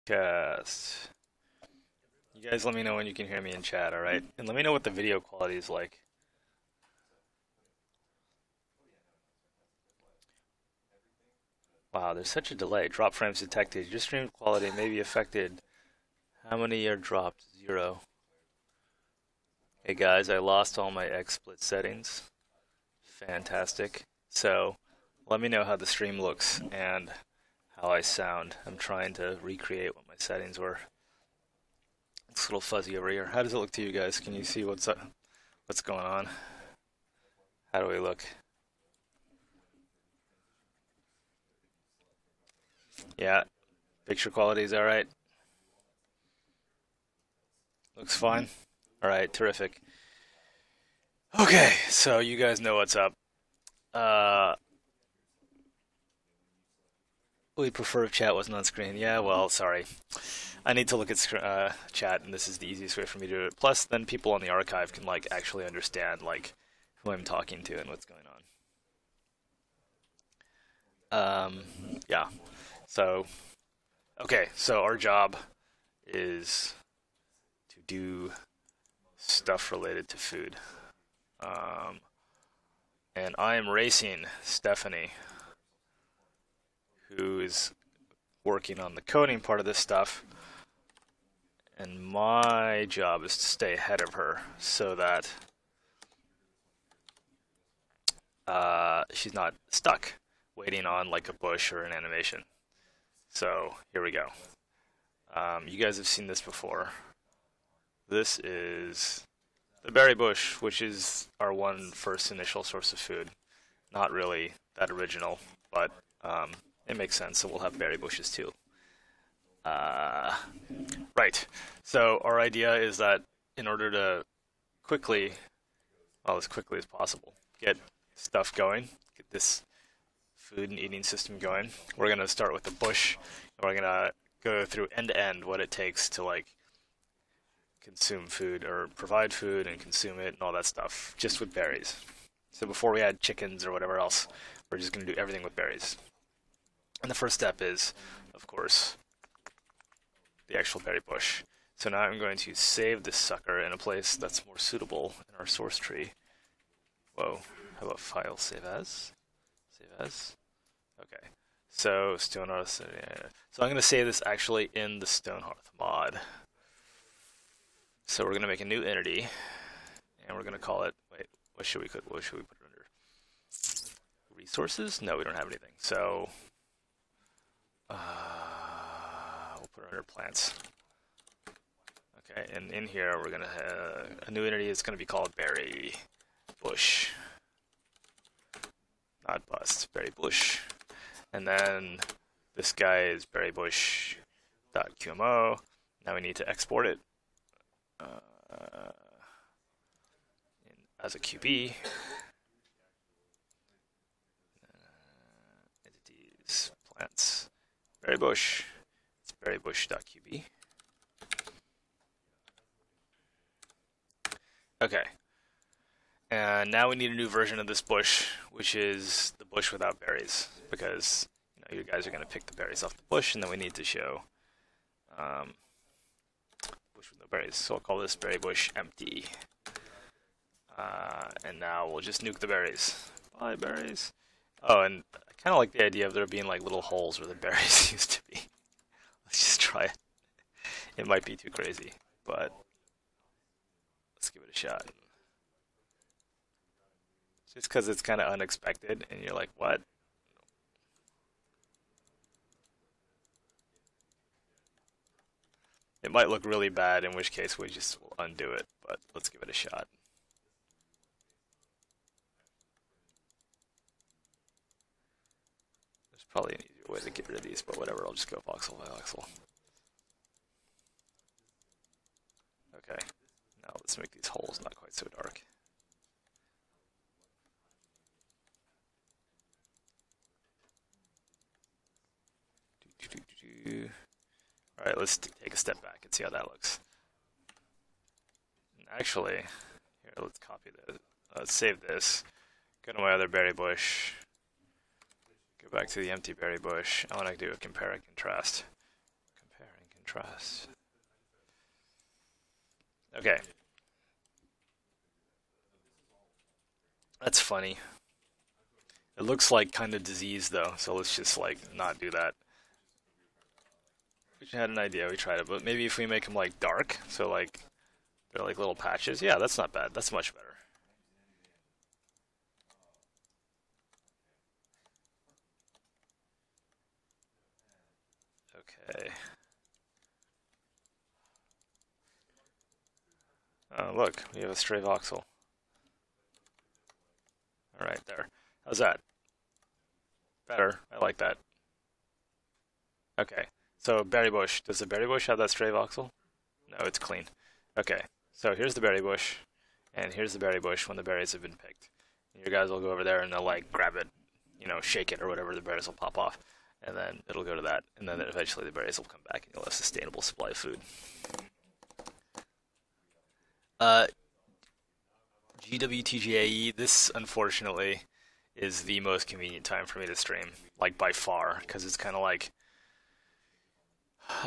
Cast. You guys let me know when you can hear me in chat, alright? And let me know what the video quality is like. Wow, there's such a delay. Drop frames detected. Your stream quality may be affected. How many are dropped? 0. Hey guys, I lost all my XSplit settings. Fantastic. So, let me know how the stream looks and how I sound. I'm trying to recreate what my settings were. It's a little fuzzy over here. How does it look to you guys? Can you see what's going on? How do we look? Yeah, picture quality is alright. Looks fine. Alright, terrific. Okay, so you guys know what's up. We prefer if chat wasn't on screen. Yeah, well, sorry. I need to look at chat, and this is the easiest way for me to do it. Plus, then people on the archive can like actually understand like who I'm talking to and what's going on. Yeah. So, okay. So our job is to do stuff related to food. And I am racing Stephanie, who is working on the coding part of this stuff, and my job is to stay ahead of her so that she's not stuck waiting on like a bush or an animation. So here we go. You guys have seen this before. This is the berry bush, which is our first initial source of food. Not really that original, but it makes sense, so we'll have berry bushes too. Right, so our idea is that in order to quickly, well, as quickly as possible, get stuff going, get this food and eating system going, we're going to start with the bush, and we're going to go through end to end what it takes to like consume food or provide food and consume it and all that stuff just with berries. So before we add chickens or whatever else, we're just going to do everything with berries. And the first step is, of course, the actual berry bush. So now I'm going to save this sucker in a place that's more suitable in our source tree. Whoa, how about file save as? Save as? Okay, so Stonehearth. So I'm going to save this actually in the Stonehearth mod. So we're going to make a new entity, and we're going to call it, wait, what should we put it under? Resources? No, we don't have anything. So we'll put it under plants. Okay, and in here we're going to have a new entity. It's going to be called berry bush. Not bust, berry bush. And then this guy is berrybush.qmo. Now we need to export it as a QB. Entities, plants, berrybush. It's berrybush.qb. Okay. And now we need a new version of this bush, which is the bush without berries, because you guys are going to pick the berries off the bush, and then we need to show bush with no berries. So I'll call this berry bush empty. And now we'll just nuke the berries. Bye, berries. Oh, and I kind of like the idea of there being like little holes where the berries used to be. Let's just try it. It might be too crazy, but let's give it a shot. Just because it's kind of unexpected, and you're like, what? It might look really bad, in which case we just will undo it, but let's give it a shot. There's probably an easier way to get rid of these, but whatever, I'll just go voxel by voxel. Okay, now let's make these holes not quite so dark. Alright, let's take a step back and see how that looks. And actually, here, let's copy this. Let's save this. Go to my other berry bush. Go back to the empty berry bush. I want to do a compare and contrast. Compare and Contrast. Okay. That's funny. It looks like kind of diseased though, so let's just like not do that. We had an idea, we tried it, but maybe if we make them like dark, so like they're like little patches, yeah, that's not bad. That's much better. Okay. Look, we have a stray voxel. All right, there. How's that? Better. I like that. Okay. So berry bush. Does the berry bush have that stray voxel? No, it's clean. Okay. So here's the berry bush, and here's the berry bush when the berries have been picked. And your guys will go over there and they'll like grab it, you know, shake it or whatever. The berries will pop off, and then it'll go to that, and then eventually the berries will come back, and you'll have a sustainable supply of food. GWTGAE, this unfortunately is the most convenient time for me to stream, like by far, because it's kind of like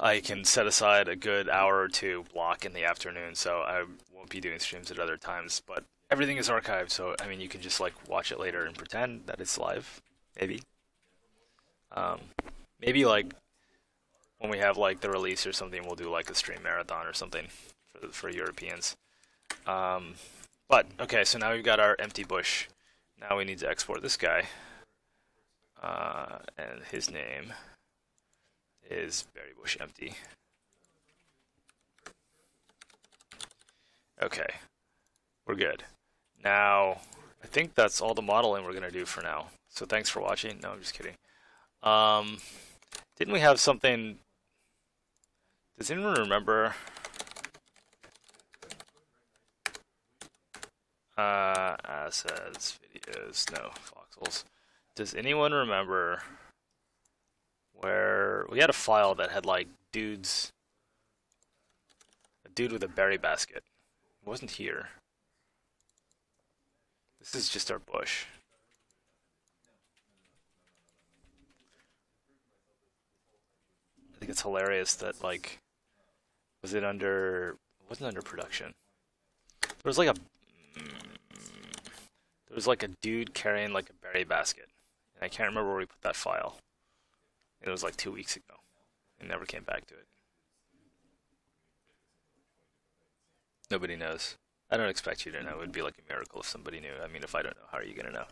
I can set aside a good hour or two block in the afternoon, so I won't be doing streams at other times, but everything is archived, so I mean you can just like watch it later and pretend that it's live, maybe. Maybe like when we have like the release or something, we'll do like a stream marathon or something for Europeans. But okay, so now we've got our empty bush. Now we need to export this guy, and his name is berry bush empty. Okay, we're good. Now, I think that's all the modeling we're gonna do for now. So thanks for watching. No, I'm just kidding. Didn't we have something? Does anyone remember? Assets, videos, no, voxels. Does anyone remember where we had a file that had like a dude with a berry basket? It wasn't here. This is just our bush. I think it's hilarious that like, it wasn't under production. There was like a dude carrying like a berry basket, and I can't remember where we put that file. It was like 2 weeks ago. We never came back to it. Nobody knows. I don't expect you to know. It would be like a miracle if somebody knew. I mean, if I don't know, how are you gonna know?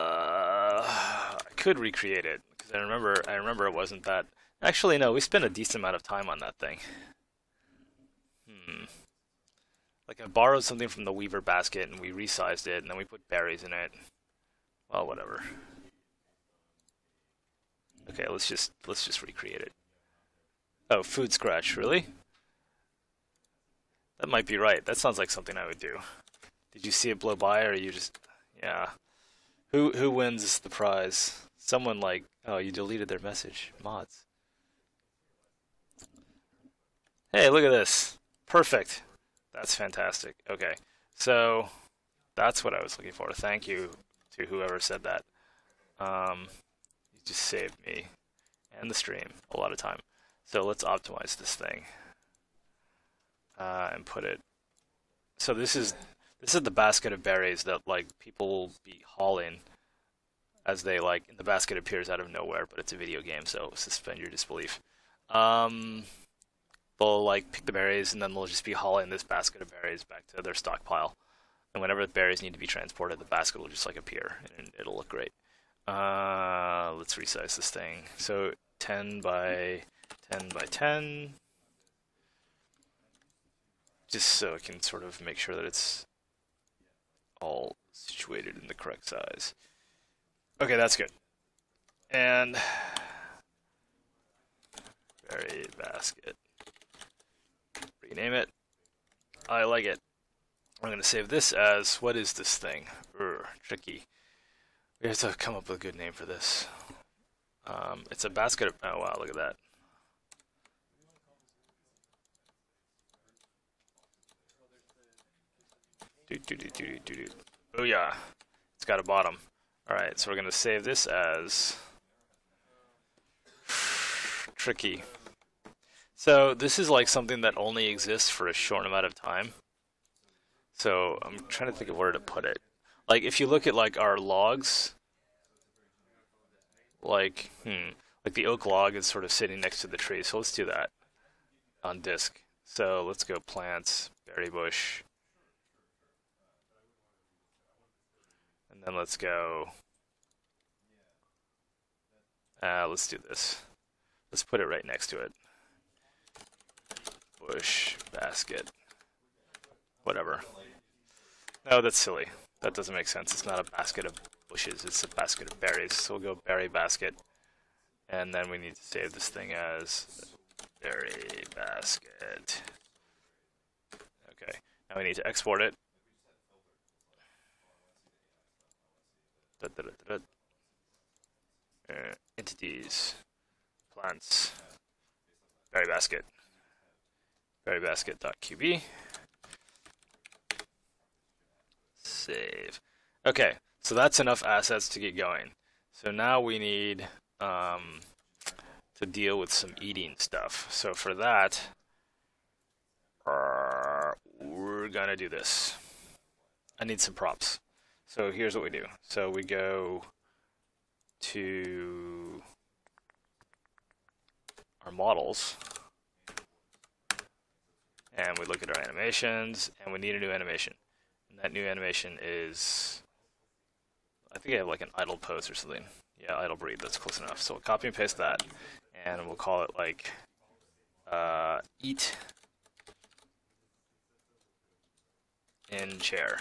I could recreate it because I remember it wasn't that. Actually, no. We spent a decent amount of time on that thing. Like I borrowed something from the Weaver basket and we resized it and then we put berries in it. Well, whatever. Okay, let's just recreate it. Oh, food scratch, really? That might be right. That sounds like something I would do. Did you see it blow by or you just yeah. Who wins the prize? Someone like oh, you deleted their message. Mods. Hey, look at this. Perfect. That's fantastic. Okay, so that's what I was looking for. Thank you to whoever said that. You just saved me and the stream a lot of time. So let's optimize this thing and put it. So this is the basket of berries that like people will be hauling as they like. The basket appears out of nowhere, but it's a video game, so suspend your disbelief. They'll like pick the berries and then they'll just be hauling this basket of berries back to their stockpile. And whenever the berries need to be transported, the basket will just like appear and it'll look great. Let's resize this thing. So 10 by 10 by 10. Just so I can sort of make sure that it's all situated in the correct size. Okay, that's good. And berry basket. Rename it. I like it. I'm going to save this as, what is this thing? Tricky. We have to come up with a good name for this. It's a basket of, oh wow, look at that. Oh yeah, it's got a bottom. Alright, so we're going to save this as Tricky. So this is like something that only exists for a short amount of time. So I'm trying to think of where to put it. Like if you look at like our logs, like like the oak log is sort of sitting next to the tree. So let's do that on disk. So let's go plants, berry bush, and then let's go. Let's do this. Let's put it right next to it. Bush, basket, whatever. No, that's silly. That doesn't make sense. It's not a basket of bushes, it's a basket of berries. So we'll go berry basket. And then we need to save this thing as berry basket. Okay, now we need to export it. Entities, plants, berry basket, berrybasket.qb. Save. Okay, so that's enough assets to get going. So now we need to deal with some eating stuff. So for that, we're gonna do this. I need some props. So here's what we do. So we go to our models, and we look at our animations, and we need a new animation. And that new animation is, I think I have like an idle pose or something. Yeah, idle breathe, that's close enough. So we'll copy and paste that, and we'll call it like eat in chair.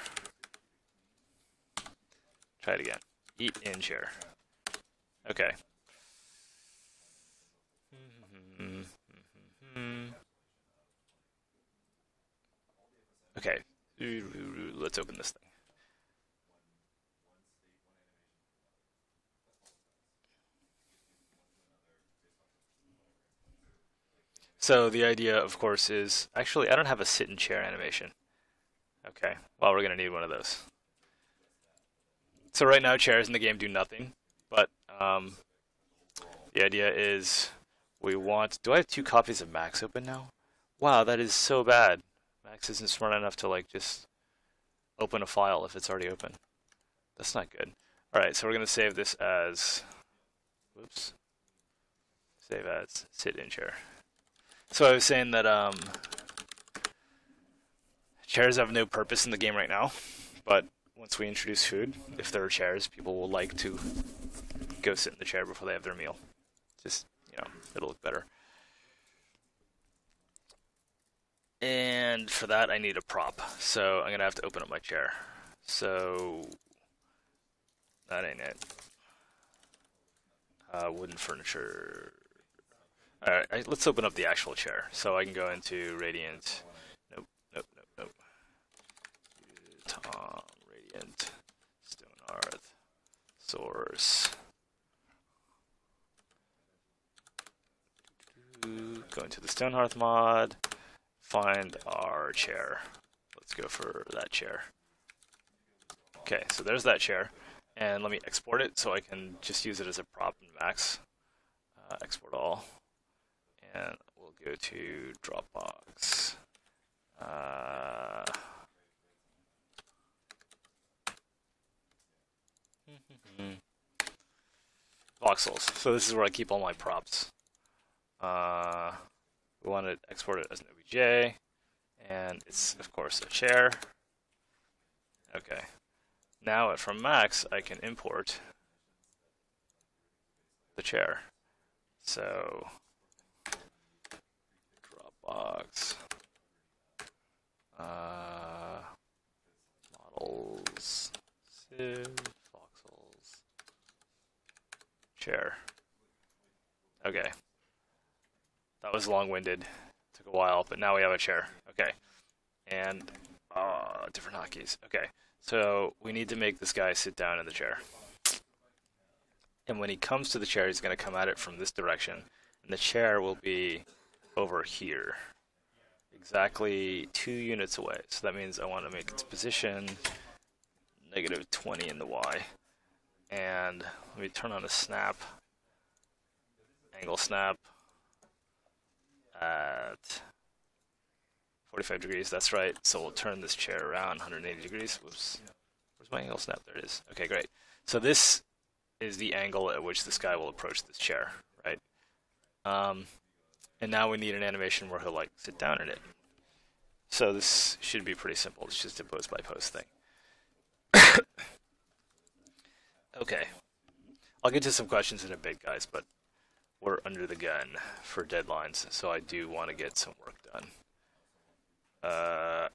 Try it again. Eat in chair. Okay. Okay. Let's open this thing. So the idea, of course, is actually I don't have a sit in chair animation. Okay. Well, we're gonna need one of those. So right now, chairs in the game do nothing, but the idea is we want. Do I have 2 copies of Max open now? Wow, that is so bad. Max isn't smart enough to like just open a file if it's already open. That's not good. All right, so we're gonna save this as. Whoops. Save as sit in chair. So I was saying that chairs have no purpose in the game right now, but once we introduce food, if there are chairs, people will like to go sit in the chair before they have their meal. Just, it'll look better. And for that, I need a prop. So I'm going to have to open up my chair. So that ain't it. Wooden furniture. All right, let's open up the actual chair. So I can go into Radiant. Nope. Tom, Radiant, Stonehearth, Source. Go into the Stonehearth mod. Find our chair. Let's go for that chair. Okay, so there's that chair. And let me export it so I can just use it as a prop in Max. Export all. And we'll go to Dropbox. Voxels. So this is where I keep all my props. We want to export it as an OBJ, and it's of course a chair. Okay. Now from Max, I can import the chair. So Dropbox, models, Civ, voxels, chair. Okay. That was long-winded. Took a while, but now we have a chair. Okay. And different hotkeys. Okay. So we need to make this guy sit down in the chair. And when he comes to the chair, he's going to come at it from this direction. And the chair will be over here. Exactly 2 units away. So that means I want to make its position -20 in the Y. And let me turn on a snap. Angle snap. at 45 degrees. That's right. So we'll turn this chair around 180 degrees. Whoops. Where's my angle snap? There it is. Okay, great. So this is the angle at which this guy will approach this chair, right? And now we need an animation where he'll like sit down in it. So this should be pretty simple. It's just a post by post thing. Okay. I'll get to some questions in a bit, guys, but we're under the gun for deadlines, so I do want to get some work done.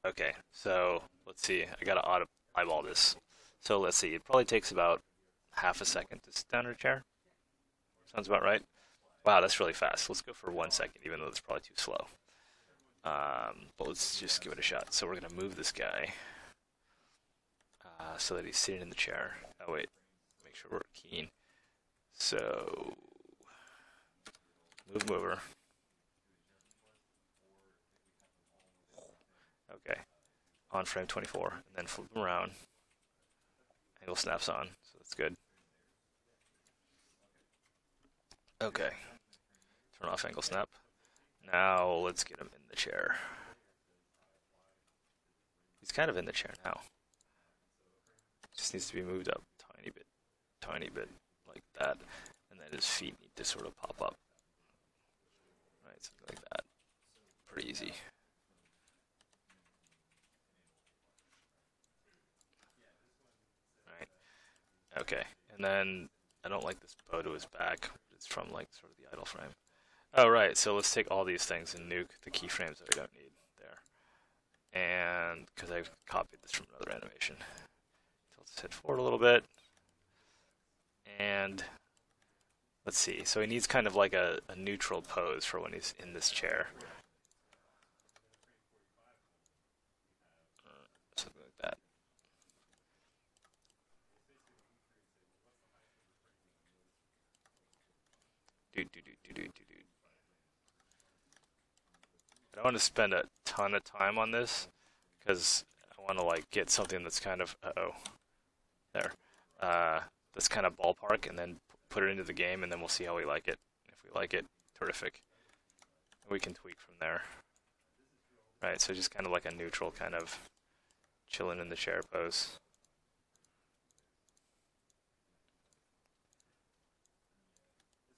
Okay, so let's see. I gotta eyeball this. So let's see. It probably takes about half a second to sit down in a chair. Sounds about right. Wow, that's really fast. Let's go for 1 second, even though it's probably too slow. But let's just give it a shot. So we're gonna move this guy so that he's sitting in the chair. Oh wait, make sure we're keen. So move mover. Okay, on frame 24, and then flip him around. Angle snaps on, so that's good. Okay, turn off angle snap. Now let's get him in the chair. He's kind of in the chair now. Just needs to be moved up tiny bit, like that, and then his feet need to sort of pop up. Right, something like that. Pretty easy. Right. Okay, and then I don't like this bow to his back. It's from like sort of the idle frame. Oh right, so let's take all these things and nuke the keyframes that we don't need there. And because I've copied this from another animation. So let's head forward a little bit. And let's see, so he needs kind of like a neutral pose for when he's in this chair. Something like that. I don't want to spend a ton of time on this because I want to like get something that's kind of there, that's kind of ballpark, and then put it into the game, and then we'll see how we like it. If we like it, terrific. We can tweak from there. Right, so just kind of like a neutral kind of chilling in the chair pose.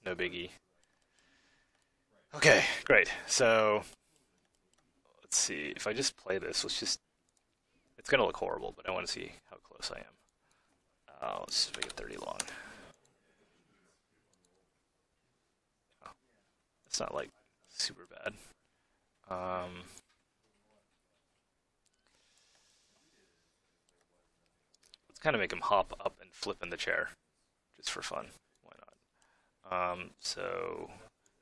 No biggie. Okay, great. So let's see. If I just play this, it's gonna look horrible, but I want to see how close I am. Let's just make it 30 long. Oh, it's not like super bad. Let's kind of make him hop up and flip in the chair, just for fun. Why not? So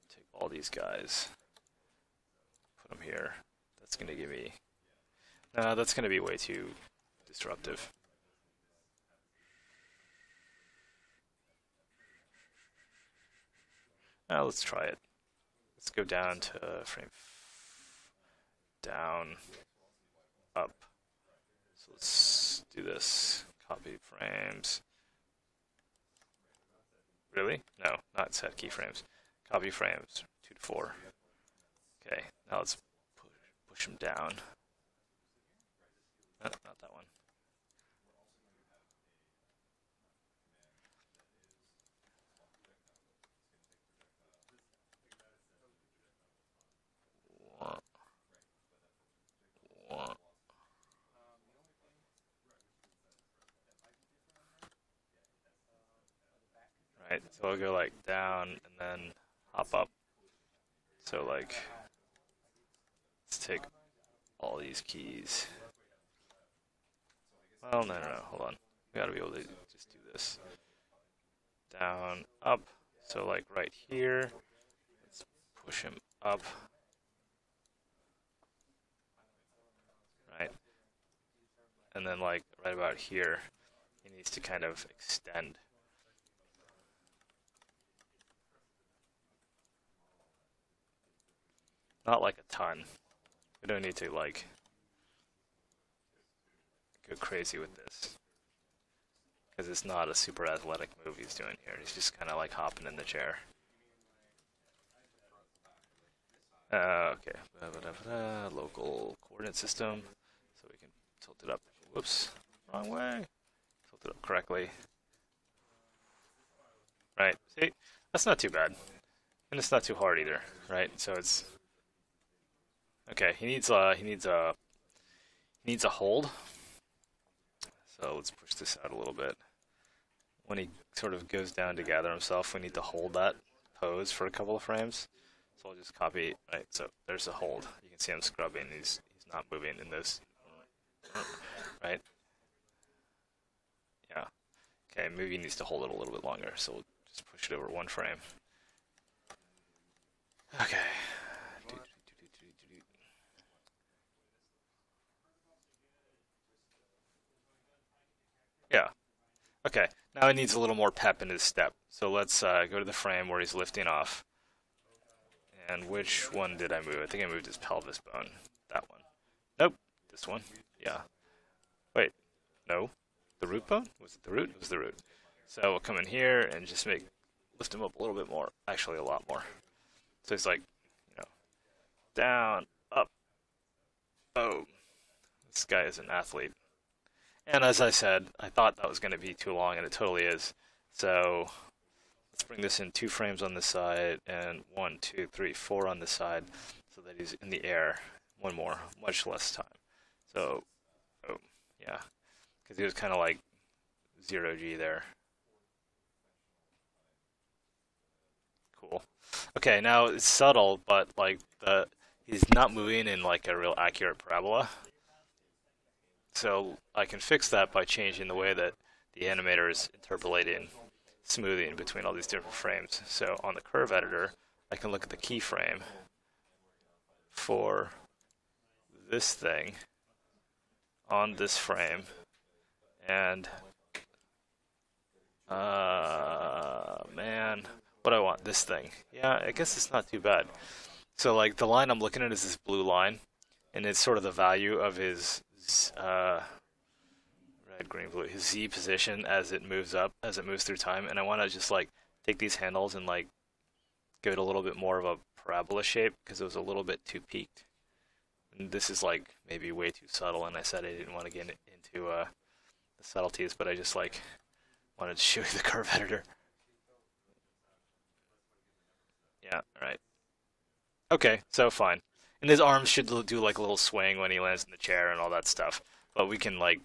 take all these guys, put them here. That's gonna give me. No, that's gonna be way too disruptive. Now let's try it. Let's go down to frame down, up. So let's do this. Copy frames. Really? No, not set keyframes. Copy frames 2 to 4. Okay, now let's push them down. No, not that one. Right, so I'll go like down and then hop up. So like, let's take all these keys. Well, no, hold on. We gotta be able to just do this. Down, up. So like right here, let's push him up. Right? And then like right about here, he needs to kind of extend. Not like a ton. We don't need to like go crazy with this, because it's not a super athletic move he's doing here. He's just kind of like hopping in the chair. Okay. Local coordinate system. So we can tilt it up. Whoops. Wrong way. Tilt it up correctly. Right. See? That's not too bad. And it's not too hard either, right? So it's okay. He needs a hold. So let's push this out a little bit. When he sort of goes down to gather himself, we need to hold that pose for a couple of frames. So I'll just copy, right, so there's a hold. You can see I'm scrubbing, he's not moving in this, right? Yeah. Okay, maybe he needs to hold it a little bit longer, so we'll just push it over one frame. Okay. Yeah. Okay, now he needs a little more pep in his step. So let's go to the frame where he's lifting off. And which one did I move? I think I moved his pelvis bone. That one. Nope. This one. Yeah. Wait. No. The root bone? Was it the root? It was the root. So we'll come in here and just lift him up a little bit more. Actually, a lot more. So it's like, down, up, boom. This guy is an athlete. And as I said, I thought that was going to be too long, and it totally is. So let's bring this in 2 frames on this side, and 1, 2, 3, 4 on this side, so that he's in the air. One more, much less time. So, oh, yeah, because he was kind of like 0G there. Cool. Okay, now it's subtle, but like he's not moving in like a real accurate parabola. So I can fix that by changing the way that the animator is interpolating smoothing between all these different frames. So on the curve editor, I can look at the keyframe for this thing on this frame, and man, what do I want? This thing. Yeah, I guess it's not too bad. So like the line I'm looking at is this blue line, and it's sort of the value of his red, green, blue, his Z position as it moves up, as it moves through time. And I want to just like take these handles and like give it a little bit more of a parabola shape because it was a little bit too peaked. And this is like maybe way too subtle, and I said I didn't want to get into the subtleties, but I just like wanted to show you the curve editor. Yeah, right. Okay, so fine. And his arms should do like a little swing when he lands in the chair and all that stuff. But we can like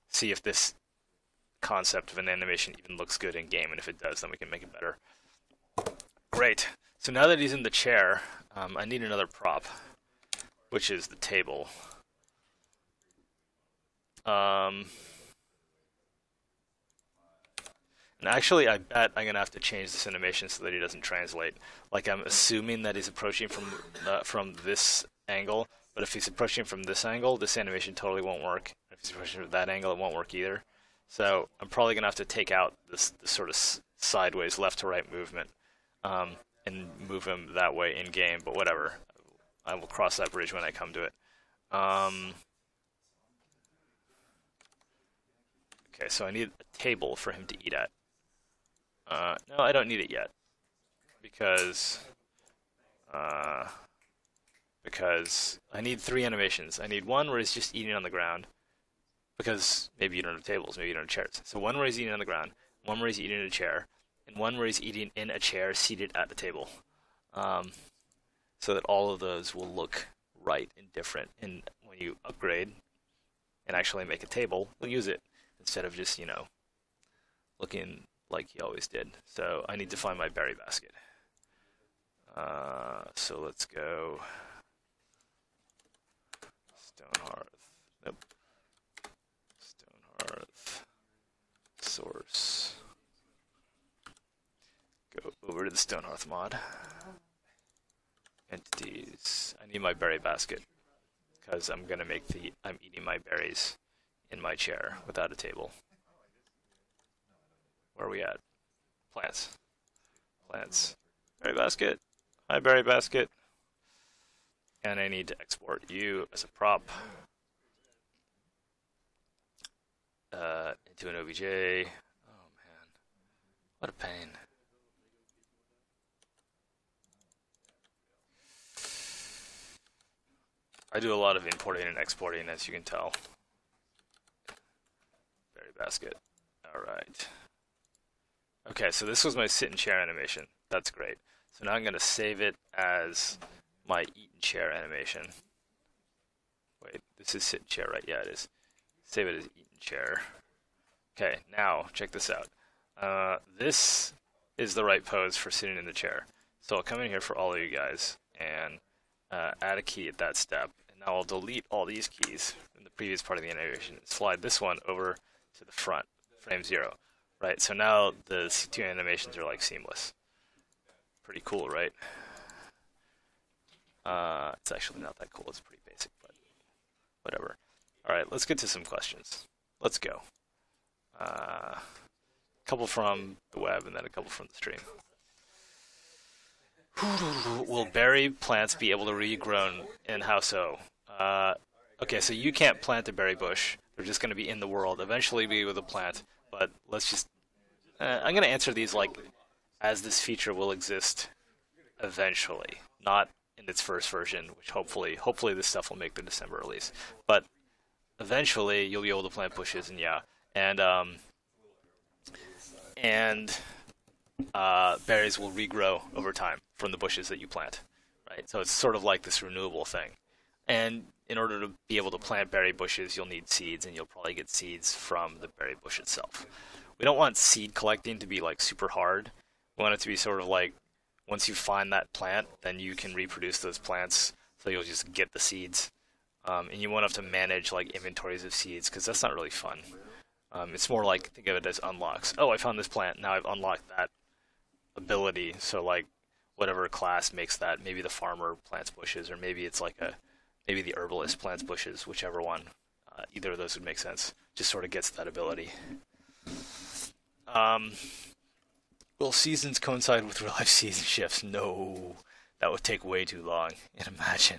see if this concept of an animation even looks good in game, and if it does, then we can make it better. Great. So now that he's in the chair, I need another prop, which is the table. And actually, I bet I'm gonna have to change this animation so that he doesn't translate. Like I'm assuming that he's approaching from this angle, but if he's approaching from this angle, this animation totally won't work. If he's approaching from that angle, it won't work either. So I'm probably gonna have to take out this sort of sideways left to right movement, and move him that way in game. But whatever, I will cross that bridge when I come to it. Okay, so I need a table for him to eat at. No, I don't need it yet, because I need 3 animations. I need one where he's just eating on the ground, because maybe you don't have tables, maybe you don't have chairs. So one where he's eating on the ground, one where he's eating in a chair, and one where he's eating in a chair seated at the table, so that all of those will look right and different. And when you upgrade and actually make a table, we'll use it instead of just, looking like he always did. So I need to find my berry basket. So let's go Stonehearth. Nope. Stonehearth. Source. Go over to the Stonehearth mod. Entities. I need my berry basket because I'm gonna make I'm eating my berries in my chair without a table. Where are we at? Plants. Plants. Berry basket. Hi, berry basket. And I need to export you as a prop into an OBJ. Oh man, what a pain. I do a lot of importing and exporting, as you can tell. Berry basket. All right. Okay, so this was my sit and chair animation. That's great. So now I'm going to save it as my eat and chair animation. Wait, this is sit and chair, right? Yeah, it is. Save it as eat and chair. Okay, now check this out. This is the right pose for sitting in the chair. So I'll come in here for all of you guys and add a key at that step. And now I'll delete all these keys from the previous part of the animation and slide this one over to the front, frame 0. Right, so now the two animations are like seamless. Pretty cool, right? It's actually not that cool, it's pretty basic, but whatever. Alright, let's get to some questions. Let's go. A couple from the web and then a couple from the stream. Will berry plants be able to regrow and how so? Okay, so you can't plant a berry bush. They're just going to be in the world. Eventually be able to plant, but let's just... I'm going to answer these like as this feature will exist eventually, not in its first version, which hopefully this stuff will make the December release. But eventually you'll be able to plant bushes, and yeah, and berries will regrow over time from the bushes that you plant, right? So it's sort of like this renewable thing. And in order to be able to plant berry bushes, you'll need seeds, and you'll probably get seeds from the berry bush itself. We don't want seed collecting to be like super hard. We want it to be sort of like once you find that plant, then you can reproduce those plants. So you'll just get the seeds, and you won't have to manage like inventories of seeds because that's not really fun. It's more like think of it as unlocks. Oh, I found this plant. Now I've unlocked that ability. So like whatever class makes that, maybe the farmer plants bushes, or maybe it's like maybe the herbalist plants bushes, whichever one. Either of those would make sense. Just sort of gets that ability. Will seasons coincide with real life season shifts? No, that would take way too long. And imagine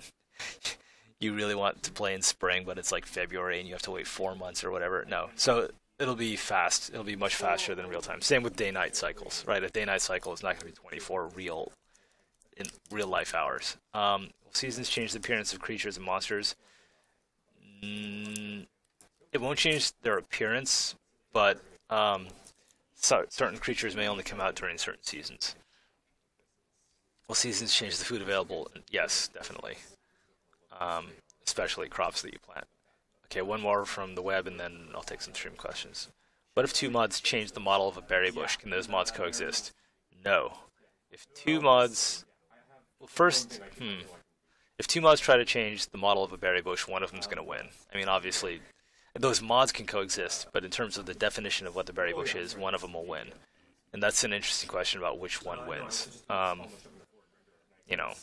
you really want to play in spring, but it's like February and you have to wait 4 months or whatever. No, so it'll be fast. It'll be much faster than real time. Same with day-night cycles, right? A day-night cycle is not going to be 24 in real life hours. Will seasons change the appearance of creatures and monsters? It won't change their appearance, but certain creatures may only come out during certain seasons. Will seasons change the food available? Yes, definitely. Especially crops that you plant. Okay, one more from the web, and then I'll take some stream questions. What if two mods change the model of a berry bush? Can those mods coexist? No. If two mods... Well, first, if two mods try to change the model of a berry bush, one of them's going to win. I mean, obviously... Those mods can coexist, but in terms of the definition of what the berry bush is, one of them will win. And that's an interesting question about which one wins. You know,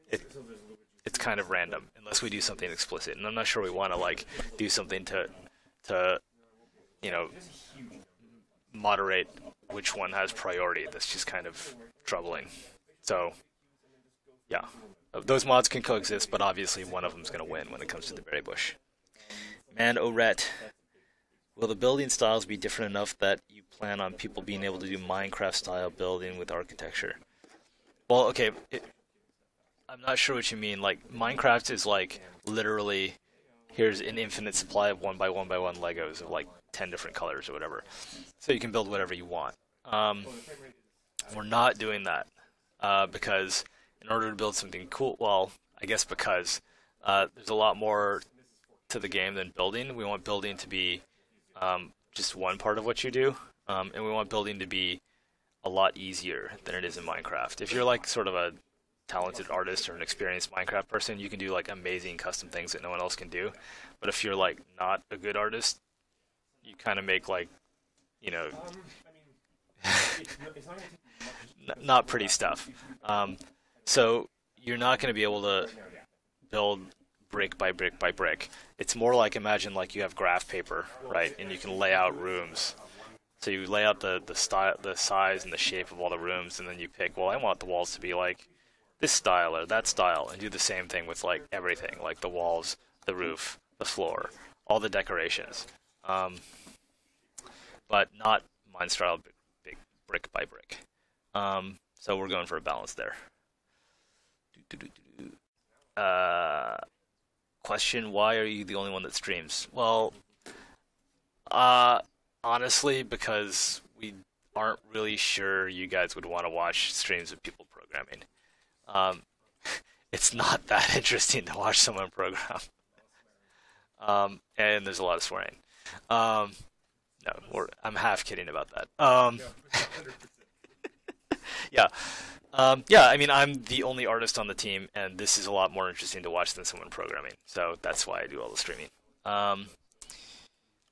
it's kind of random, unless we do something explicit. And I'm not sure we want to, like, do something to you know, moderate which one has priority. That's just kind of troubling. So, yeah. Those mods can coexist, but obviously one of them's going to win when it comes to the berry bush. Man Oret, will the building styles be different enough that you plan on people being able to do Minecraft-style building with architecture? Well, okay, I'm not sure what you mean. Like, Minecraft is like, literally, here's an infinite supply of 1 by 1 by 1 Legos of like 10 different colors or whatever. So you can build whatever you want. We're not doing that because in order to build something cool, well, I guess because there's a lot more to the game than building. We want building to be just one part of what you do, and we want building to be a lot easier than it is in Minecraft. If you're like sort of a talented artist or an experienced Minecraft person, you can do like amazing custom things that no one else can do. But if you're like not a good artist, you kind of make like, you know, not pretty stuff. So you're not going to be able to build brick by brick by brick. It's more like, imagine like you have graph paper, right? And you can lay out rooms. So you lay out the style, the size and the shape of all the rooms, and then you pick, well, I want the walls to be like this style or that style, and do the same thing with like everything, like the walls, the roof, the floor, all the decorations. But not mine style big brick by brick. So we're going for a balance there. Question, why are you the only one that streams? Well, uh, honestly, because we aren't really sure you guys would want to watch streams of people programming. Um, it's not that interesting to watch someone program. And there's a lot of swearing. Um, no, I'm half kidding about that. Yeah. Yeah, I mean, I'm the only artist on the team, and this is a lot more interesting to watch than someone programming. So that's why I do all the streaming. Um,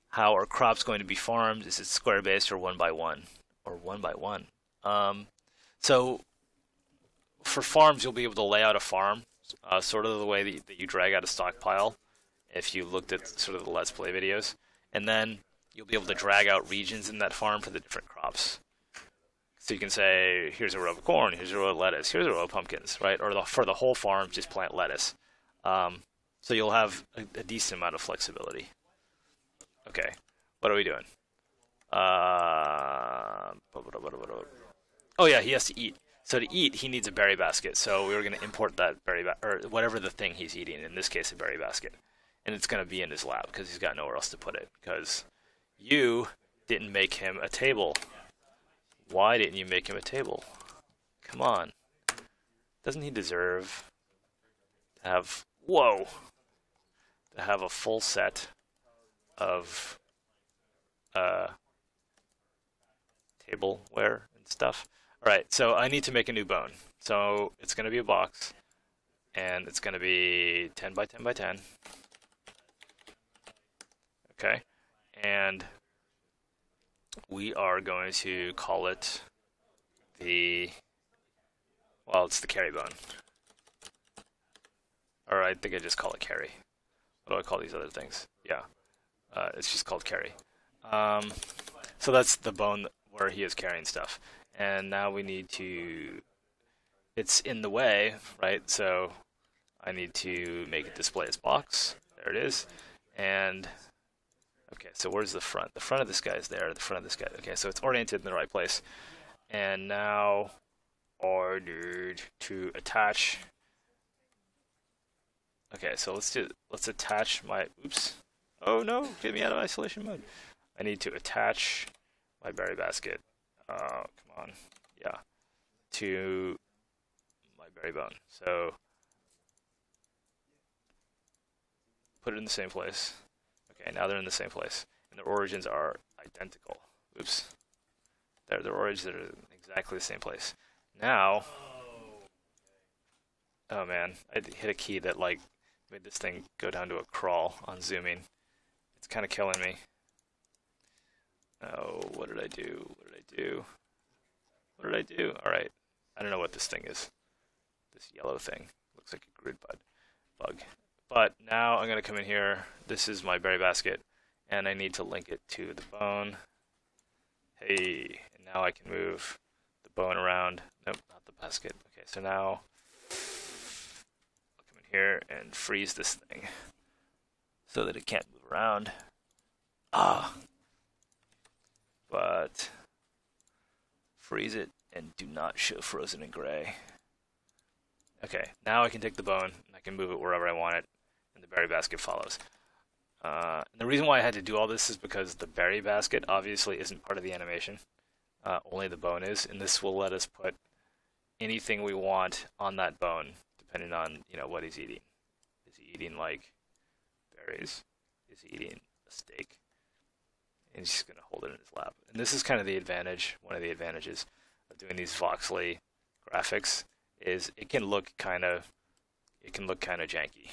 how are crops going to be farmed? Is it square based or one by one? Or one by one? Um, so for farms, you'll be able to lay out a farm, sort of the way that you drag out a stockpile if you looked at sort of the Let's Play videos. And then you'll be able to drag out regions in that farm for the different crops. So you can say, here's a row of corn, here's a row of lettuce, here's a row of pumpkins, right? Or for the whole farm, just plant lettuce. So you'll have a decent amount of flexibility. Okay, what are we doing? Oh yeah, he has to eat. So to eat, he needs a berry basket. So we were going to import that berry or whatever the thing he's eating. In this case, a berry basket, and it's going to be in his lab because he's got nowhere else to put it. Because you didn't make him a table. Why didn't you make him a table? Come on. Doesn't he deserve to have... Whoa! To have a full set of tableware and stuff. Alright, so I need to make a new bone. So it's going to be a box. And it's going to be 10 by 10 by 10. Okay. And we are going to call it well, it's the carry bone. Or I think I just call it carry. What do I call these other things? Yeah, it's just called carry. So that's the bone where he is carrying stuff. And now we need to, it's in the way, right? So I need to make it display as box. There it is. And okay, so where's the front? The front of this guy is there. The front of this guy. Okay, so it's oriented in the right place. And now I need to attach. Okay, so let's attach my. Oops. Oh no! Get me out of isolation mode. I need to attach my berry basket. Come on. Yeah. To my berry bone. So put it in the same place. Okay, now they're in the same place. And their origins are identical. Oops. Their origins are exactly the same place. Now, oh man, I hit a key that like made this thing go down to a crawl on zooming. It's kind of killing me. Oh, what did I do? What did I do? What did I do? Alright, I don't know what this thing is. This yellow thing. Looks like a grid bug. But now I'm going to come in here. This is my berry basket. And I need to link it to the bone. Hey, and now I can move the bone around. Nope, not the basket. Okay, so now I'll come in here and freeze this thing so that it can't move around. But freeze it and do not show frozen in gray. Okay, now I can take the bone and I can move it wherever I want it, and the berry basket follows. And the reason why I had to do all this is because the berry basket obviously isn't part of the animation. Only the bone is, and this will let us put anything we want on that bone, depending on what he's eating. Is he eating like berries? Is he eating a steak? And he's just gonna hold it in his lap. And this is kind of the advantage. One of the advantages of doing these voxely graphics is it can look kind of janky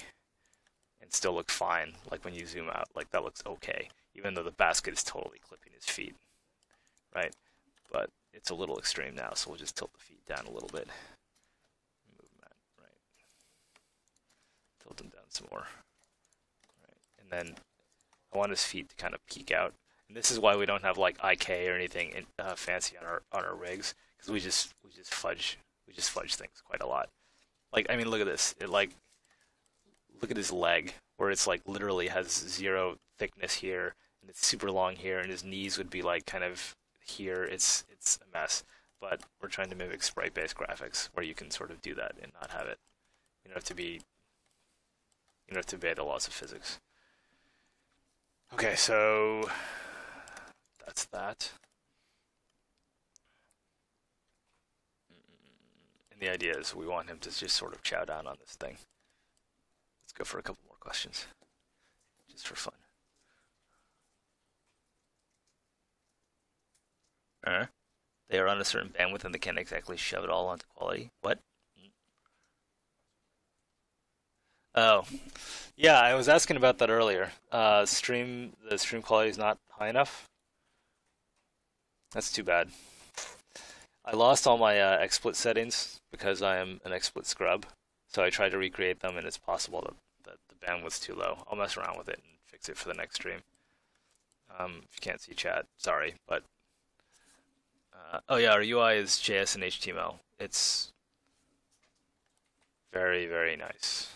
and still look fine. Like when you zoom out, like that looks okay, even though the basket is totally clipping his feet, right? But it's a little extreme now, so we'll just tilt the feet down a little bit. Move them out, right? Tilt them down some more, right? And then I want his feet to kind of peek out. And this is why we don't have like IK or anything fancy on our rigs, because we just fudge things quite a lot. Like, I mean, look at this. Look at his leg, where it's like literally has zero thickness here, and it's super long here, and his knees would be like kind of here. It's a mess. But we're trying to mimic sprite-based graphics, where you can sort of do that and not have it, to be You don't have to obey the laws of physics. Okay, so that's that. And the idea is we want him to just sort of chow down on this thing. Let's go for a couple more questions, just for fun. They are on a certain bandwidth and they can't exactly shove it all onto quality. What? Oh, yeah, I was asking about that earlier. The stream quality is not high enough. That's too bad. I lost all my XSplit settings because I am an XSplit scrub. So I tried to recreate them, and it's possible that the bandwidth's too low. I'll mess around with it and fix it for the next stream. If you can't see chat, sorry, but oh yeah, our UI is JS and HTML. It's very, very nice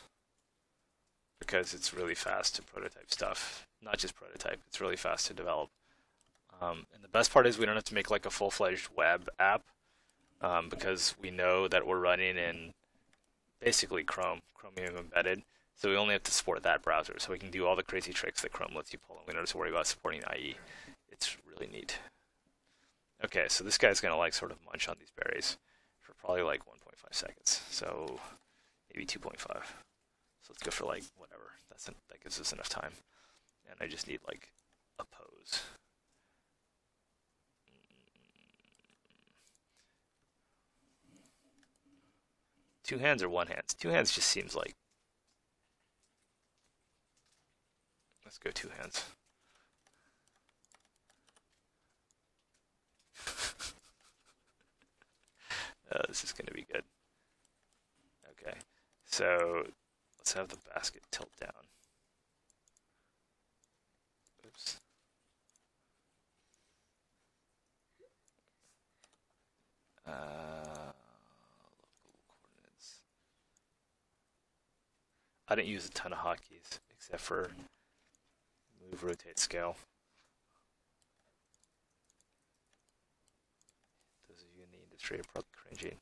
because it's really fast to prototype stuff. Not just prototype, it's really fast to develop. And the best part is we don't have to make like a full-fledged web app because we know that we're running in basically Chromium embedded. So we only have to support that browser. So we can do all the crazy tricks that Chrome lets you pull, and we don't have to worry about supporting IE. It's really neat. Okay, so this guy's going to like sort of munch on these berries for probably like 1.5 seconds. So maybe 2.5. So let's go for like whatever. That gives us enough time. And I just need like a pose. Two hands or one hand? Two hands just seems like. Let's go two hands. This is going to be good. Okay, so let's have the basket tilt down. Oops. Local coordinates. I didn't use a ton of hotkeys except for move, rotate, scale. Those of you in the industry are probably cringing.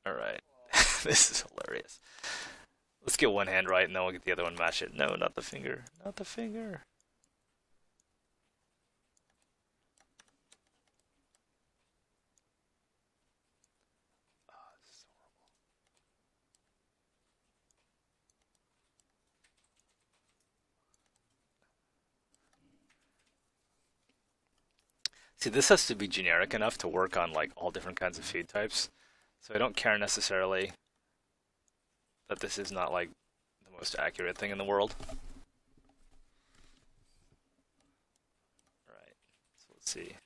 All right. This is hilarious. Let's get one hand right, and then we'll get the other one match it. No, not the finger. Not the finger. This is horrible. See, this has to be generic enough to work on like all different kinds of food types. So I don't care necessarily that this is not like the most accurate thing in the world. Right, so let's see.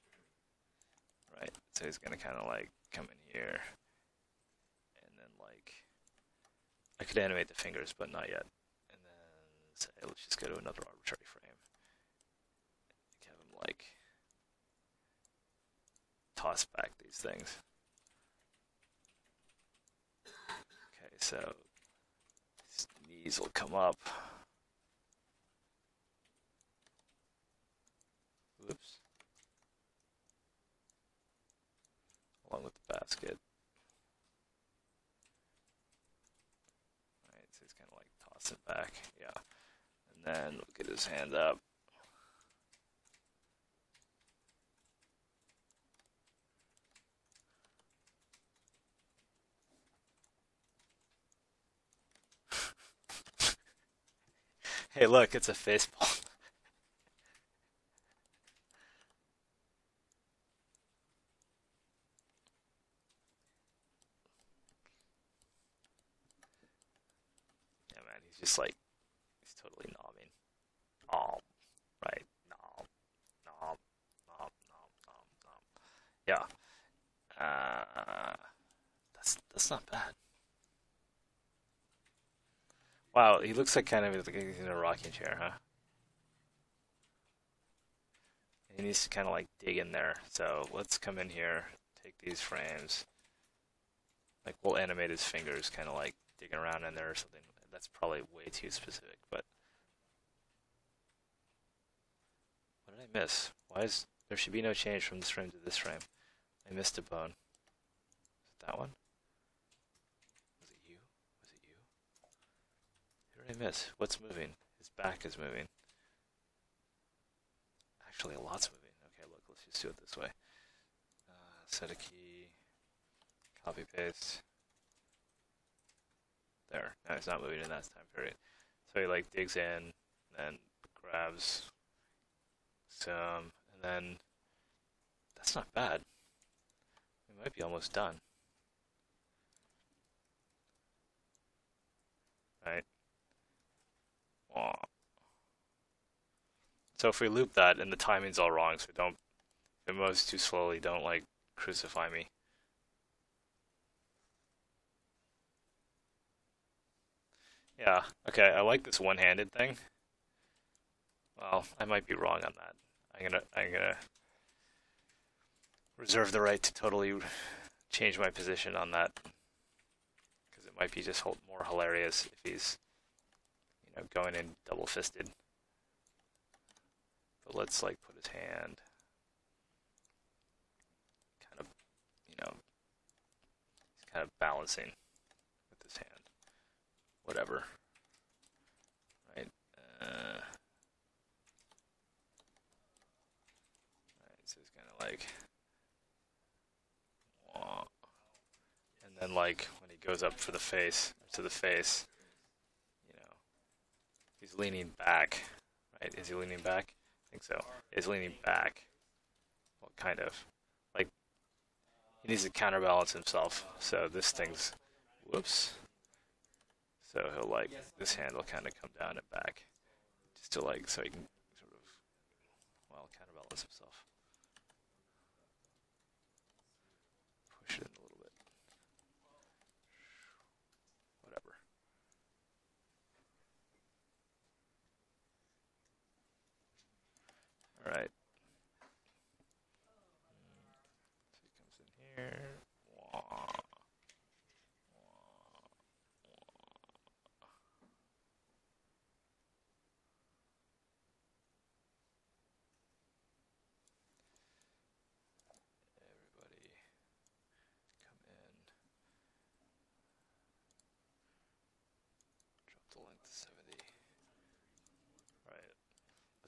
Right, so he's gonna kind of like come in here, and then like, I could animate the fingers, but not yet. And then say, let's just go to another arbitrary frame. Have him like toss back these things. Okay, so his knees will come up. Oops. Along with the basket. Alright, so he's kind of like tossing back. Yeah. And then we'll get his hand up. Hey, look, it's a face palm. Yeah, man, he's just like, he's totally nomming. Oh, right, nom, nom, nom, nom, nom, nom. Yeah, that's not bad. Wow, he looks like kind of like he's in a rocking chair, huh? He needs to kind of like dig in there. So let's come in here, take these frames. Like we'll animate his fingers kind of like digging around in there or something. That's probably way too specific, but What did I miss? Why is there should be no change from this frame to this frame? I missed a bone. Is it that one? Was it you? Was it you? Who did I miss? What's moving? His back is moving. Actually, a lot's moving. Okay, look, let's just do it this way. Set a key, copy paste. There. Now he's not moving in that time period. So he like digs in, then grabs some, and then that's not bad. We might be almost done. Right? Aww. So if we loop that and the timing's all wrong, so don't, if it moves too slowly, don't like crucify me. Yeah, okay, I like this one-handed thing. Well, I might be wrong on that. I'm gonna reserve the right to totally change my position on that, because it might be just more hilarious if he's, you know, going in double-fisted. But let's like put his hand kind of, you know, he's kind of balancing with his hand. Whatever. Right. Right, so he's kind of like, wah. And then like when he goes up for the face, to the face, you know, he's leaning back. Right? Is he leaning back? I think so. He's leaning back. Well, kind of. Like, he needs to counterbalance himself. So this thing's, whoops. So he'll like, this hand will kind of come down and back. Just to like, so he can sort of, well, counterbalance himself. Push it in a little bit. Whatever. Alright. So he comes in here.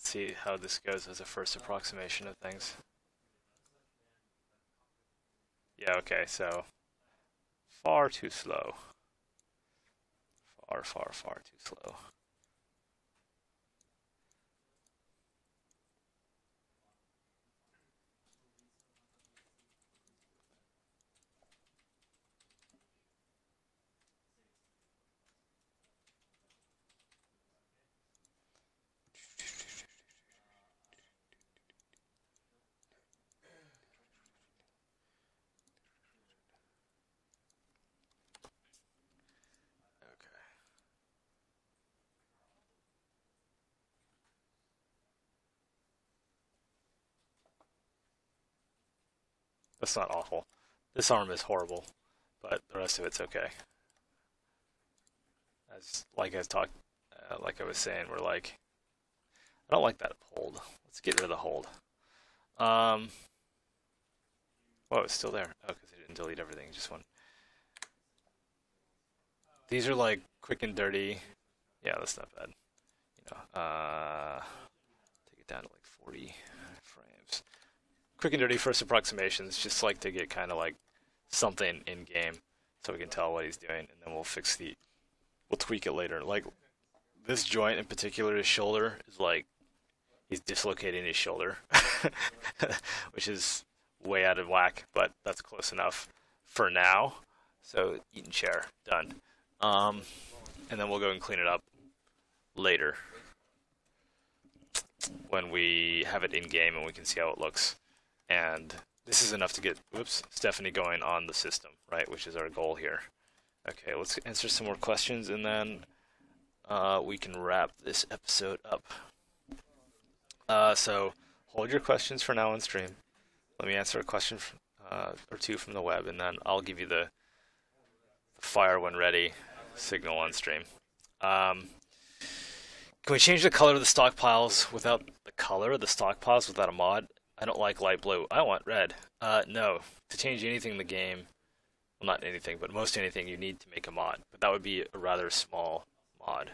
See how this goes as a first approximation of things. Yeah, okay, so far too slow. Far, far, far too slow. That's not awful. This arm is horrible, but the rest of it's okay. As like I was saying, we're like, I don't like that hold. Let's get rid of the hold. Oh, it's still there. Oh, because I didn't delete everything. Just one. These are like quick and dirty. Yeah, that's not bad. You know, take it down to like 40 frames. Quick and dirty first approximations, just like to get kind of like something in game so we can tell what he's doing, and then we'll tweak it later. Like this joint in particular, his shoulder is like, he's dislocating his shoulder, which is way out of whack, but that's close enough for now. So eating chair, done. And then we'll go and clean it up later when we have it in game and we can see how it looks. And this is enough to get, whoops, Stephanie going on the system, right, which is our goal here. Okay, let's answer some more questions, and then we can wrap this episode up. So hold your questions for now on stream. Let me answer a question or two from the web, and then I'll give you the fire when ready signal on stream. Can we change the color of the stockpiles without the color of the stockpiles without a mod? I don't like light blue. I want red. No. To change anything in the game, well, not anything, but most anything, you need to make a mod. But that would be a rather small mod.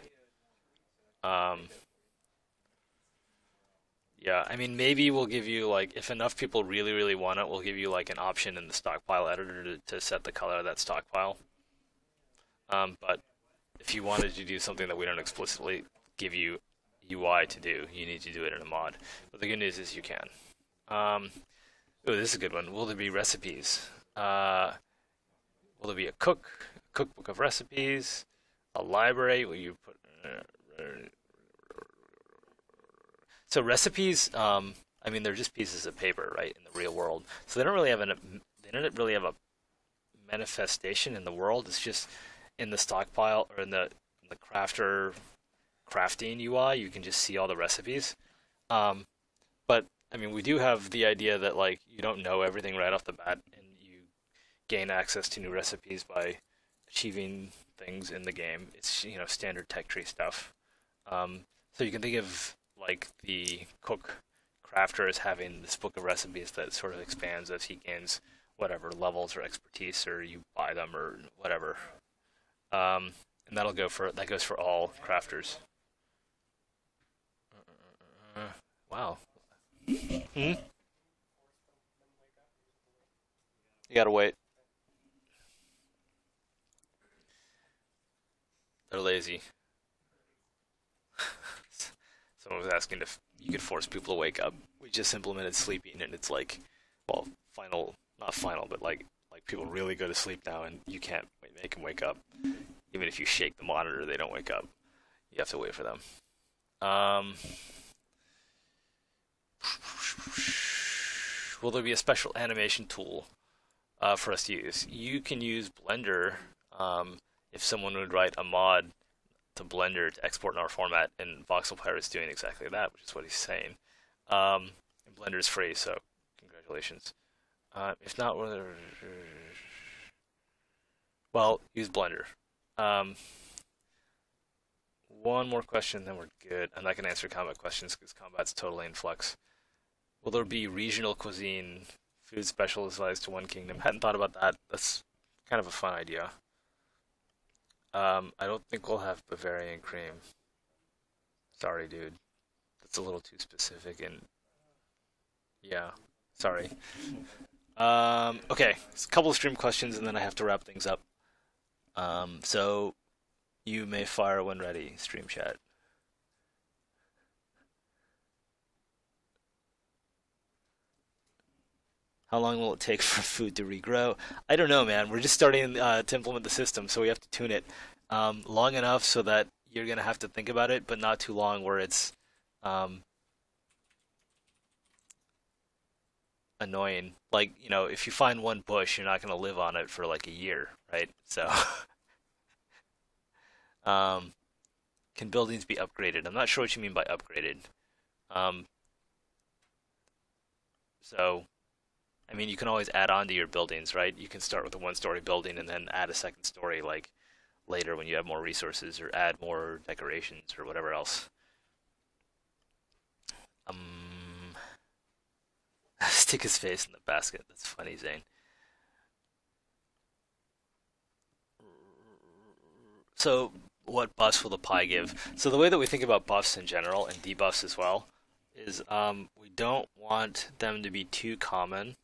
Yeah, I mean, maybe we'll give you, like, if enough people really, really want it, we'll give you, like, an option in the stockpile editor to set the color of that stockpile. But if you wanted to do something that we don't explicitly give you UI to do, you need to do it in a mod. But the good news is you can. Oh, this is a good one. Will there be recipes? Will there be a cookbook of recipes, a library where you put... So recipes, I mean, they're just pieces of paper, right, in the real world. So they don't really have a manifestation in the world. It's just in the stockpile or in the crafting UI, you can just see all the recipes. But I mean, we do have the idea that like you don't know everything right off the bat, and you gain access to new recipes by achieving things in the game. It's, you know, standard tech tree stuff. So you can think of like the cook crafter as having this book of recipes that sort of expands as he gains whatever levels or expertise, or you buy them or whatever. And that goes for all crafters. Wow. Hmm? You gotta wait. They're lazy. Someone was asking if you could force people to wake up. We just implemented sleeping, and it's like, well, not final, but like people really go to sleep now, and you can't make them wake up. Even if you shake the monitor, they don't wake up. You have to wait for them. Will there be a special animation tool for us to use? You can use Blender if someone would write a mod to Blender to export in our format, and Voxel Pirate's doing exactly that, which is what he's saying. And Blender is free, so congratulations. If not, well, use Blender. One more question, then we're good. I'm not going to answer combat questions because combat's totally in flux. Will there be regional cuisine, food specialized to one kingdom? Hadn't thought about that. That's kind of a fun idea. I don't think we'll have Bavarian cream. Sorry, dude. That's a little too specific, and yeah, sorry. Okay, a couple of stream questions, and then I have to wrap things up. So you may fire when ready, stream chat. How long will it take for food to regrow? I don't know, man. We're just starting to implement the system, so we have to tune it long enough so that you're going to have to think about it, but not too long where it's annoying. Like, you know, if you find one bush, you're not going to live on it for like a year, right? So, can buildings be upgraded? I'm not sure what you mean by upgraded. So, I mean, you can always add on to your buildings, right? You can start with a one-story building and then add a second story, like later when you have more resources, or add more decorations or whatever else. Stick his face in the basket. That's funny, Zane. So, what buffs will the pie give? So the way that we think about buffs in general, and debuffs as well, is we don't want them to be too common.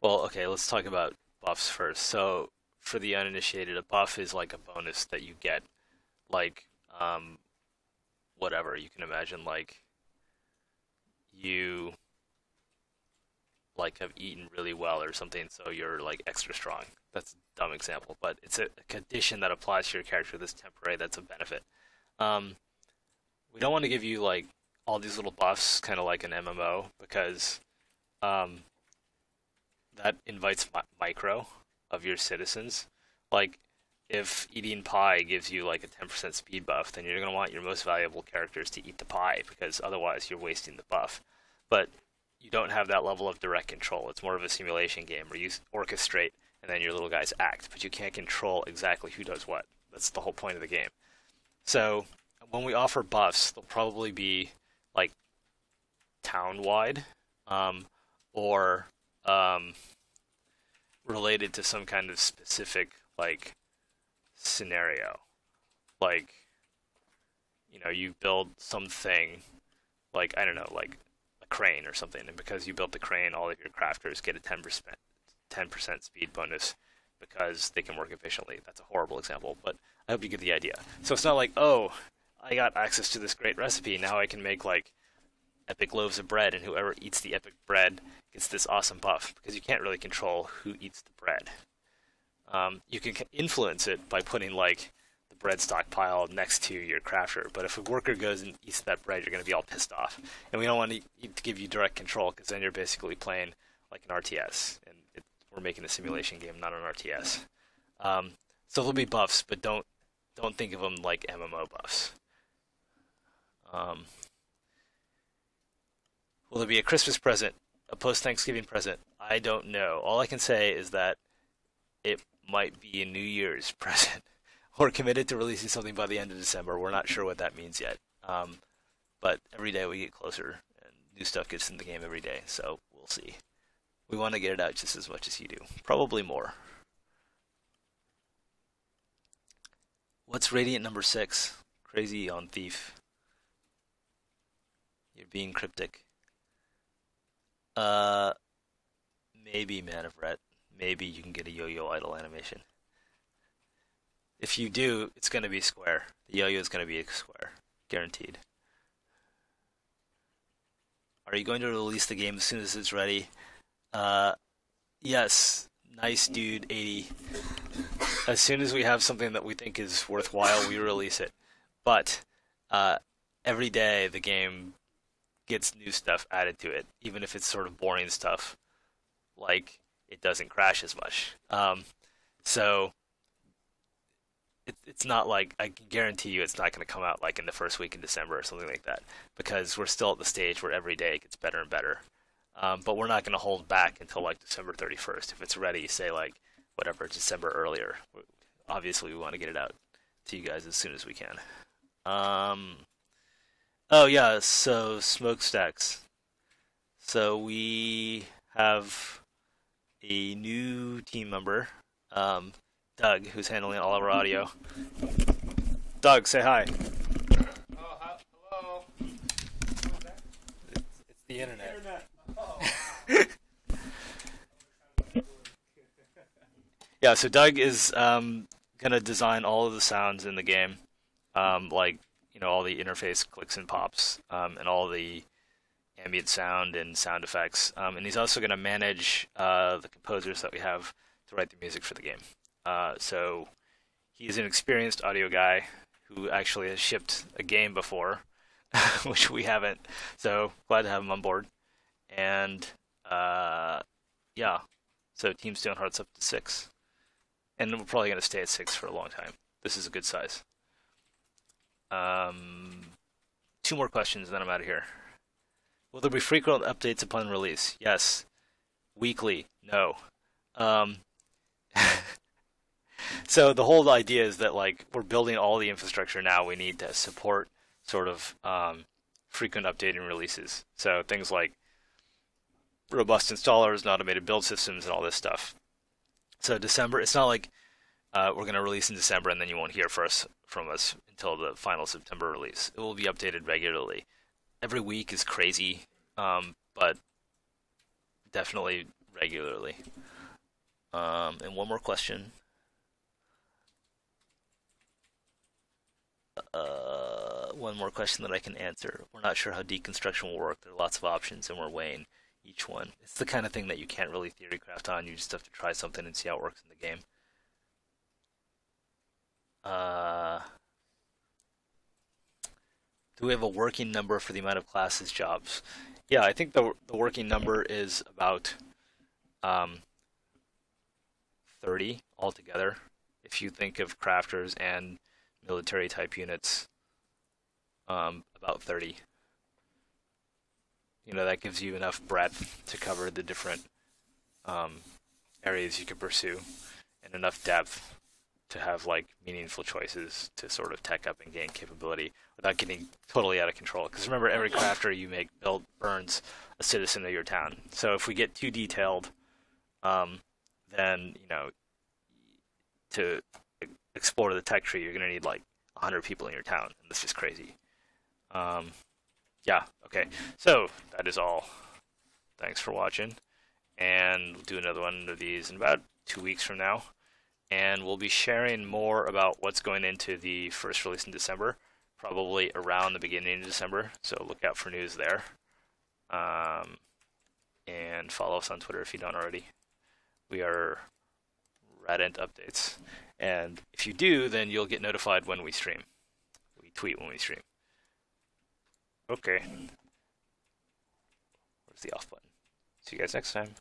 Well, okay, let's talk about buffs first. So, for the uninitiated, a buff is like a bonus that you get, like, whatever. You can imagine, like, you, like, have eaten really well or something, so you're, like, extra strong. That's a dumb example, but it's a condition that applies to your character that's temporary, that's a benefit. We don't want to give you, like, all these little buffs, kind of like an MMO, because that invites micro of your citizens. Like, if eating pie gives you like a 10% speed buff, then you're going to want your most valuable characters to eat the pie, because otherwise you're wasting the buff. But you don't have that level of direct control. It's more of a simulation game where you orchestrate and then your little guys act, but you can't control exactly who does what. That's the whole point of the game. So when we offer buffs, they'll probably be like town-wide, or related to some kind of specific like scenario. Like, you build something, like, I don't know, like a crane or something, and because you built the crane, all of your crafters get a 10% speed bonus because they can work efficiently. That's a horrible example, but I hope you get the idea. So it's not like, oh, I got access to this great recipe, now I can make like epic loaves of bread, and whoever eats the epic bread gets this awesome buff, because you can't really control who eats the bread. You can influence it by putting like the bread stockpile next to your crafter, but if a worker goes and eats that bread, you're going to be all pissed off. And we don't want to give you direct control, because then you're basically playing like an RTS, and we're making a simulation game, not an RTS. So there'll be buffs, but don't think of them like MMO buffs. Will there be a Christmas present, a post-Thanksgiving present? I don't know. All I can say is that it might be a New Year's present. We're committed to releasing something by the end of December. We're not sure what that means yet. But every day we get closer, and new stuff gets in the game every day, so we'll see. We want to get it out just as much as you do. Probably more. What's Radiant number 6? Crazy on Thief. You're being cryptic. Maybe Man of Ret. Maybe you can get a yo-yo idle animation. If you do, it's going to be square. The yo-yo is going to be a square. Guaranteed. Are you going to release the game as soon as it's ready? Yes. Nice dude, 80. As soon as we have something that we think is worthwhile, we release it. But every day the game gets new stuff added to it, even if it's sort of boring stuff, like it doesn't crash as much. So it's not like, I can guarantee you it's not going to come out like in the first week in December or something like that, because we're still at the stage where every day it gets better and better. But we're not going to hold back until like December 31st. If it's ready, say like whatever, December earlier. Obviously, we want to get it out to you guys as soon as we can. Oh yeah, so smokestacks. So we have a new team member, Doug, who's handling all of our audio. Doug, say hi. Oh, hello. It's the internet. Oh. Yeah, so Doug is gonna design all of the sounds in the game, like all the interface clicks and pops, and all the ambient sound and sound effects. And he's also gonna manage the composers that we have to write the music for the game. So he's an experienced audio guy who actually has shipped a game before, which we haven't. So glad to have him on board. And yeah, so Team Stonehearth's up to 6. And we're probably going to stay at 6 for a long time. This is a good size. 2 more questions, then I'm out of here. Will there be frequent updates upon release? Yes. Weekly? No. So the whole idea is that like we're building all the infrastructure now we need to support sort of frequent updating releases. So things like robust installers and automated build systems and all this stuff. So December, it's not like we're going to release in December and then you won't hear from us until the final September release. It will be updated regularly. Every week is crazy, but definitely regularly. And one more question. One more question that I can answer. We're not sure how deconstruction will work. There are lots of options and we're weighing each one. It's the kind of thing that you can't really theorycraft on. You just have to try something and see how it works in the game. Do we have a working number for the amount of classes jobs? Yeah, I think the working number is about 30 altogether. If you think of crafters and military type units, about 30. That gives you enough breadth to cover the different areas you could pursue, and enough depth to have like meaningful choices to sort of tech up and gain capability without getting totally out of control. Because remember, every crafter you make burns a citizen of your town. So if we get too detailed, then to explore the tech tree, you're going to need like 100 people in your town, and that's just crazy. Yeah, okay. So that is all. Thanks for watching, and we'll do another one of these in about 2 weeks from now, and we'll be sharing more about what's going into the first release in December, probably around the beginning of December, so look out for news there. And follow us on Twitter if you don't already. We are Radent Updates. And if you do, then you'll get notified when we stream. We tweet when we stream. Okay. Where's the off button? See you guys next time.